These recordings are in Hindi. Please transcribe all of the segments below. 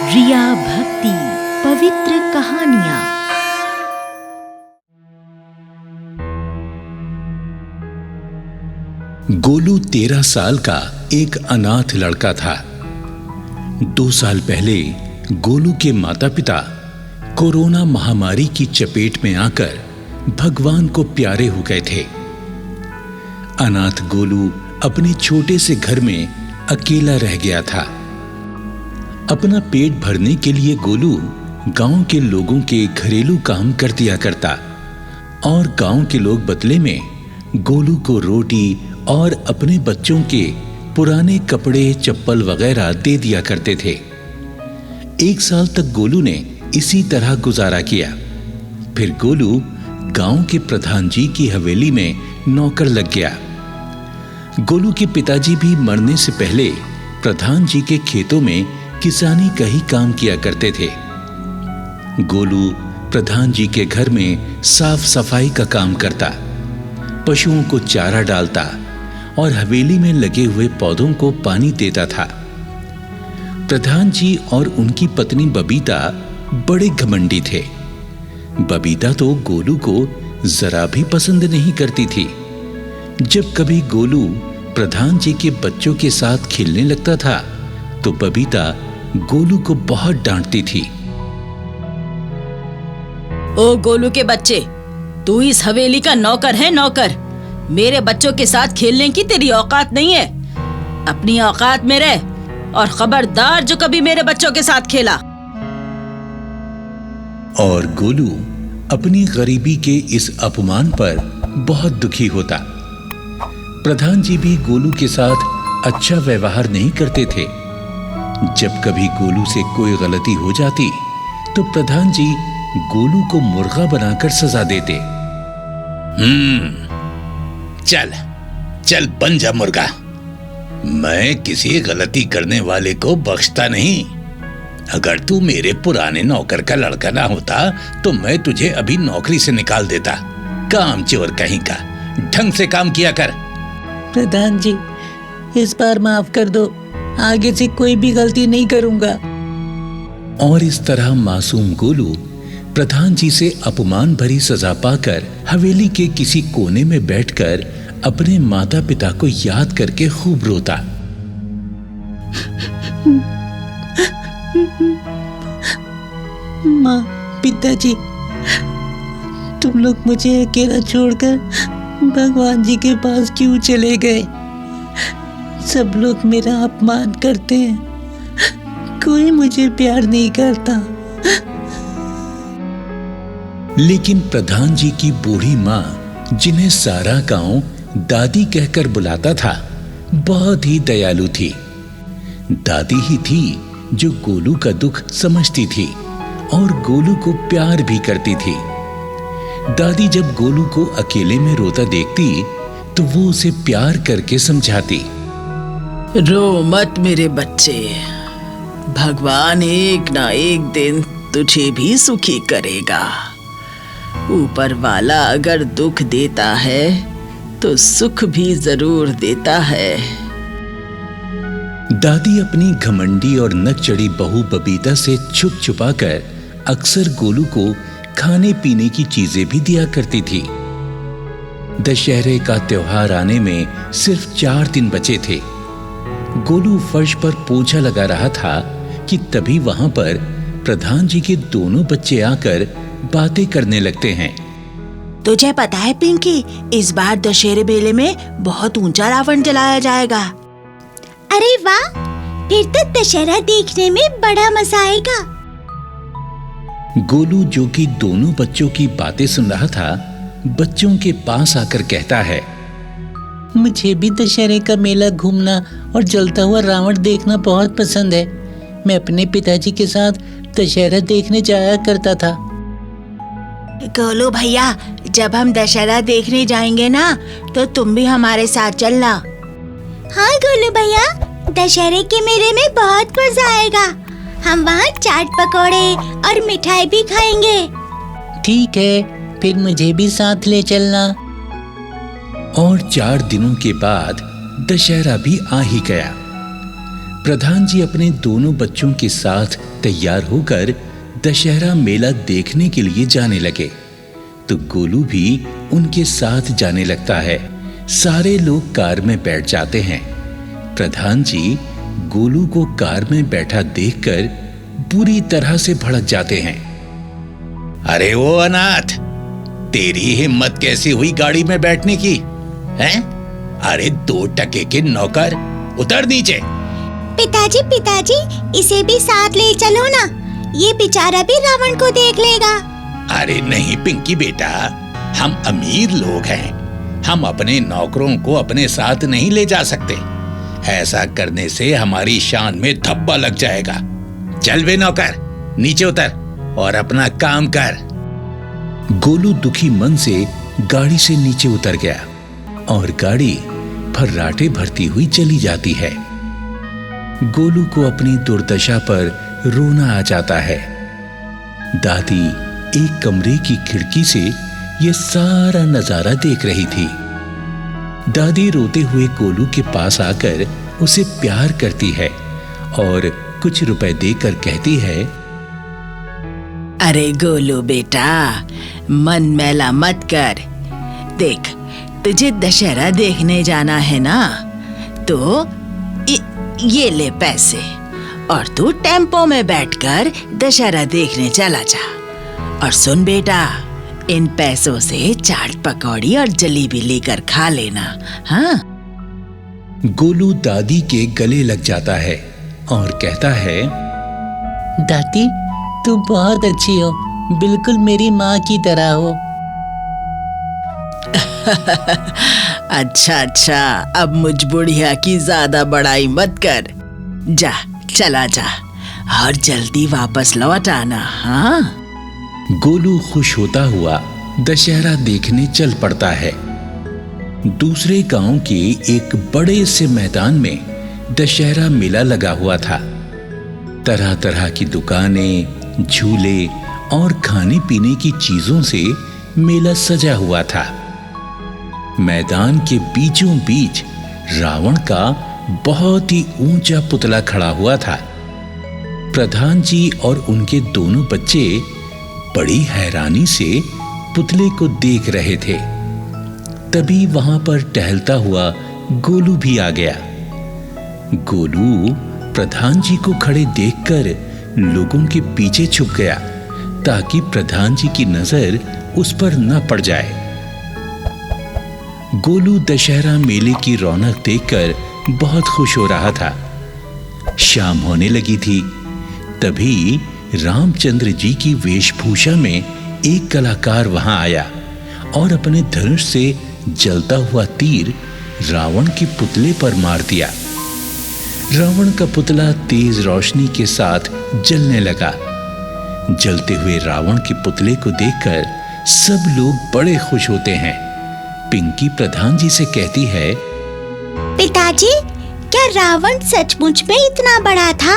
रिया भक्ति पवित्र कहानियां। गोलू 13 साल का एक अनाथ लड़का था। 2 साल पहले गोलू के माता पिता कोरोना महामारी की चपेट में आकर भगवान को प्यारे हो गए थे। अनाथ गोलू अपने छोटे से घर में अकेला रह गया था। अपना पेट भरने के लिए गोलू गांव के लोगों के घरेलू काम कर दिया करता और गांव के लोग बदले में गोलू को रोटी और अपने बच्चों के पुराने कपड़े चप्पल वगैरह दे दिया करते थे। 1 साल तक गोलू ने इसी तरह गुजारा किया। फिर गोलू गांव के प्रधान जी की हवेली में नौकर लग गया। गोलू के पिताजी भी मरने से पहले प्रधान जी के खेतों में किसानी का ही काम किया करते थे। गोलू प्रधान जी के घर में साफ सफाई का काम करता, पशुओं को चारा डालता और हवेली में लगे हुए पौधों को पानी देता था। प्रधान जी और उनकी पत्नी बबीता बड़े घमंडी थे। बबीता तो गोलू को जरा भी पसंद नहीं करती थी। जब कभी गोलू प्रधान जी के बच्चों के साथ खेलने लगता था तो बबीता गोलू को बहुत डांटती थी। ओ गोलू के बच्चे, तू इस हवेली का नौकर है, नौकर। मेरे बच्चों के साथ खेलने की तेरी औकात नहीं है। अपनी औकात में रह और खबरदार जो कभी मेरे बच्चों के साथ खेला। और गोलू अपनी गरीबी के इस अपमान पर बहुत दुखी होता। प्रधान जी भी गोलू के साथ अच्छा व्यवहार नहीं करते थे। जब कभी गोलू से कोई गलती हो जाती तो प्रधान जी गोलू को मुर्गा बनाकर सजा देते। चल चल बन जा मुर्गा। मैं किसी गलती करने वाले को बख्शता नहीं। अगर तू मेरे पुराने नौकर का लड़का ना होता तो मैं तुझे अभी नौकरी से निकाल देता। काम चोर कहीं का, ढंग से काम किया कर। प्रधान जी, इस बार माफ कर दो, आगे से कोई भी गलती नहीं करूंगा। और इस तरह मासूम गोलू प्रधान जी से अपमान भरी सजा पाकर हवेली के किसी कोने में बैठकर अपने माता पिता को याद करके खूब रोता। माँ, पिताजी, तुम लोग मुझे अकेला छोड़कर भगवान जी के पास क्यों चले गए? सब लोग मेरा अपमान करते हैं, कोई मुझे प्यार नहीं करता। लेकिन प्रधान जी की बूढ़ी माँ, जिन्हें सारा गांव दादी कहकर बुलाता था, बहुत ही दयालु थी। दादी ही थी जो गोलू का दुख समझती थी और गोलू को प्यार भी करती थी। दादी जब गोलू को अकेले में रोता देखती तो वो उसे प्यार करके समझाती। रो मत मेरे बच्चे, भगवान एक ना एक दिन तुझे भी सुखी करेगा। ऊपर वाला अगर दुख देता है तो सुख भी जरूर देता है। दादी अपनी घमंडी और नक चढ़ी बहू बबीता से छुप छुपा कर अक्सर गोलू को खाने पीने की चीजें भी दिया करती थी। दशहरे का त्योहार आने में सिर्फ 4 दिन बचे थे। गोलू फर्श पर पोछा लगा रहा था कि तभी वहां पर प्रधान जी के दोनों बच्चे आकर बातें करने लगते हैं। तुझे पता है पिंकी, इस बार दशहरे मेले में बहुत ऊंचा रावण जलाया जाएगा। अरे वाह, फिर तो दशहरा देखने में बड़ा मजा आएगा। गोलू, जो कि दोनों बच्चों की बातें सुन रहा था, बच्चों के पास आकर कहता है, मुझे भी दशहरे का मेला घूमना और जलता हुआ रावण देखना बहुत पसंद है। मैं अपने पिताजी के साथ दशहरा देखने जाया करता था। गोलू भैया, जब हम दशहरा देखने जाएंगे ना तो तुम भी हमारे साथ चलना। हाँ गोलू भैया, दशहरे के मेले में बहुत मजा आएगा। हम वहाँ चाट पकौड़े और मिठाई भी खाएंगे। ठीक है, फिर मुझे भी साथ ले चलना। और 4 दिनों के बाद दशहरा भी आ ही गया। प्रधान जी अपने दोनों बच्चों के साथ तैयार होकर दशहरा मेला देखने के लिए जाने लगे तो गोलू भी उनके साथ जाने लगता है। सारे लोग कार में बैठ जाते हैं। प्रधान जी गोलू को कार में बैठा देखकर बुरी तरह से भड़क जाते हैं। अरे वो अनाथ, तेरी हिम्मत कैसी हुई गाड़ी में बैठने की? हैं? अरे 2 टके के नौकर, उतर नीचे। पिताजी पिताजी, इसे भी साथ ले चलो ना, ये बेचारा भी रावण को देख लेगा। अरे नहीं पिंकी बेटा, हम अमीर लोग हैं, हम अपने नौकरों को अपने साथ नहीं ले जा सकते। ऐसा करने से हमारी शान में धब्बा लग जाएगा। चल बे नौकर, नीचे उतर और अपना काम कर। गोलू दुखी मन से गाड़ी से नीचे उतर गया और गाड़ी फर्राटे भरती हुई चली जाती है। गोलू को अपनी दुर्दशा पर रोना आ जाता है। दादी एक कमरे की खिड़की से यह सारा नजारा देख रही थी। दादी रोते हुए गोलू के पास आकर उसे प्यार करती है और कुछ रुपए देकर कहती है, अरे गोलू बेटा, मन मैला मत कर। देख, तुझे दशहरा देखने जाना है ना, तो ये ले पैसे और तू टेम्पो में बैठकर दशहरा देखने चला जा। और सुन बेटा, इन पैसों से चाट पकौड़ी और जलेबी लेकर खा लेना। हाँ? गोलू दादी के गले लग जाता है और कहता है, दादी तू बहुत अच्छी हो, बिल्कुल मेरी माँ की तरह हो। अच्छा, अब मुझ बुढ़िया की ज्यादा बड़ाई मत कर। जा, चला जा और जल्दी वापस लौट आना। हाँ? गोलू खुश होता हुआ दशहरा देखने चल पड़ता है। दूसरे गांव के एक बड़े से मैदान में दशहरा मेला लगा हुआ था। तरह तरह की दुकानें, झूले और खाने पीने की चीजों से मेला सजा हुआ था। मैदान के बीचों बीच रावण का बहुत ही ऊंचा पुतला खड़ा हुआ था। प्रधान जी और उनके दोनों बच्चे बड़ी हैरानी से पुतले को देख रहे थे। तभी वहां पर टहलता हुआ गोलू भी आ गया। गोलू प्रधान जी को खड़े देखकर लोगों के पीछे छुप गया ताकि प्रधान जी की नजर उस पर न पड़ जाए। गोलू दशहरा मेले की रौनक देखकर बहुत खुश हो रहा था। शाम होने लगी थी। तभी रामचंद्र जी की वेशभूषा में एक कलाकार वहां आया और अपने धनुष से जलता हुआ तीर रावण के पुतले पर मार दिया। रावण का पुतला तेज रोशनी के साथ जलने लगा। जलते हुए रावण के पुतले को देखकर सब लोग बड़े खुश होते हैं। पिंकी प्रधान जी से कहती है, पिताजी, क्या रावण सचमुच में इतना बड़ा था?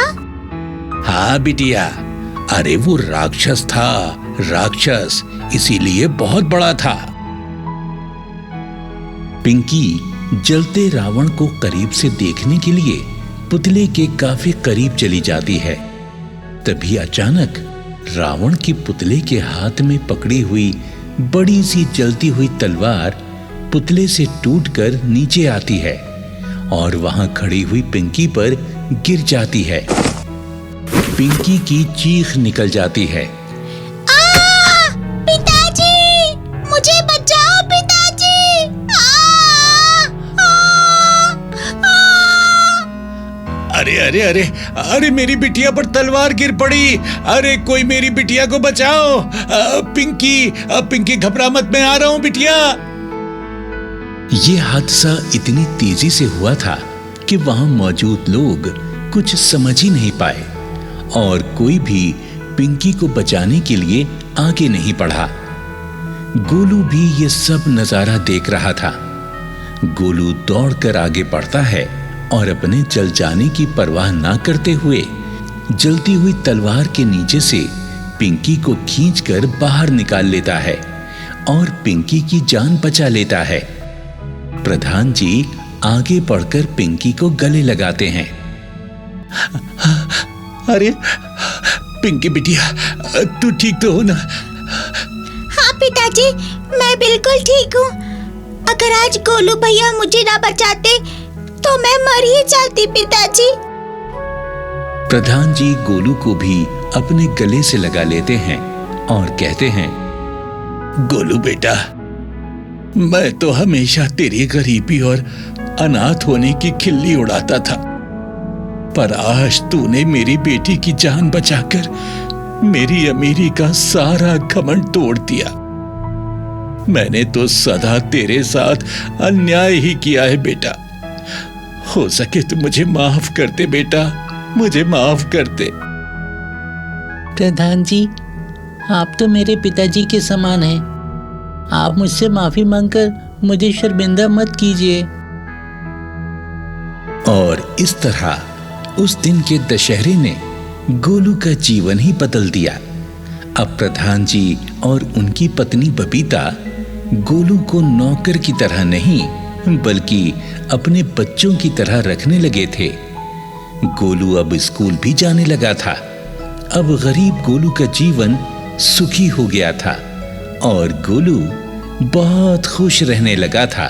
हाँ बिटिया, अरे वो राक्षस था, राक्षस, इसीलिए बहुत बड़ा था। पिंकी जलते रावण को करीब से देखने के लिए पुतले के काफी करीब चली जाती है। तभी अचानक रावण की पुतले के हाथ में पकड़ी हुई बड़ी सी जलती हुई तलवार पुतले से टूटकर नीचे आती है और वहां खड़ी हुई पिंकी पर गिर जाती है। पिंकी की चीख निकल जाती है। पिताजी, मुझे बचाओ पिताजी! अरे अरे अरे अरे, मेरी बिटिया पर तलवार गिर पड़ी। अरे कोई मेरी बिटिया को बचाओ। पिंकी घबरा मत, मैं आ रहा हूं बिटिया। ये हादसा इतनी तेजी से हुआ था कि वहां मौजूद लोग कुछ समझ ही नहीं पाए और कोई भी पिंकी को बचाने के लिए आगे नहीं बढ़ा। गोलू भी ये सब नजारा देख रहा था। गोलू दौड़कर आगे बढ़ता है और अपने जल जाने की परवाह ना करते हुए जलती हुई तलवार के नीचे से पिंकी को खींचकर बाहर निकाल लेता है और पिंकी की जान बचा लेता है। प्रधान जी आगे बढ़कर पिंकी को गले लगाते हैं। अरे पिंकी बिटिया, तू ठीक तो हो ना? हाँ पिताजी, मैं बिल्कुल ठीक हूँ। अगर आज गोलू भैया मुझे ना बचाते तो मैं मर ही जाती पिताजी। प्रधान जी गोलू को भी अपने गले से लगा लेते हैं और कहते हैं, गोलू बेटा, मैं तो हमेशा तेरी गरीबी और अनाथ होने की खिल्ली उड़ाता था, पर आज तूने मेरी बेटी की जान बचाकर मेरी अमीरी का सारा घमंड तोड़ दिया। मैंने तो सदा तेरे साथ अन्याय ही किया है बेटा। हो सके तो मुझे माफ कर दे बेटा, मुझे माफ कर दे। प्रधान जी, आप तो मेरे पिताजी के समान हैं। आप मुझसे माफी मांगकर मुझे शर्मिंदा मत कीजिए। और इस तरह उस दिन के दशहरे ने गोलू का जीवन ही बदल दिया। अब प्रधान जी और उनकी पत्नी बबीता गोलू को नौकर की तरह नहीं बल्कि अपने बच्चों की तरह रखने लगे थे। गोलू अब स्कूल भी जाने लगा था। अब गरीब गोलू का जीवन सुखी हो गया था और गोलू बहुत खुश रहने लगा था।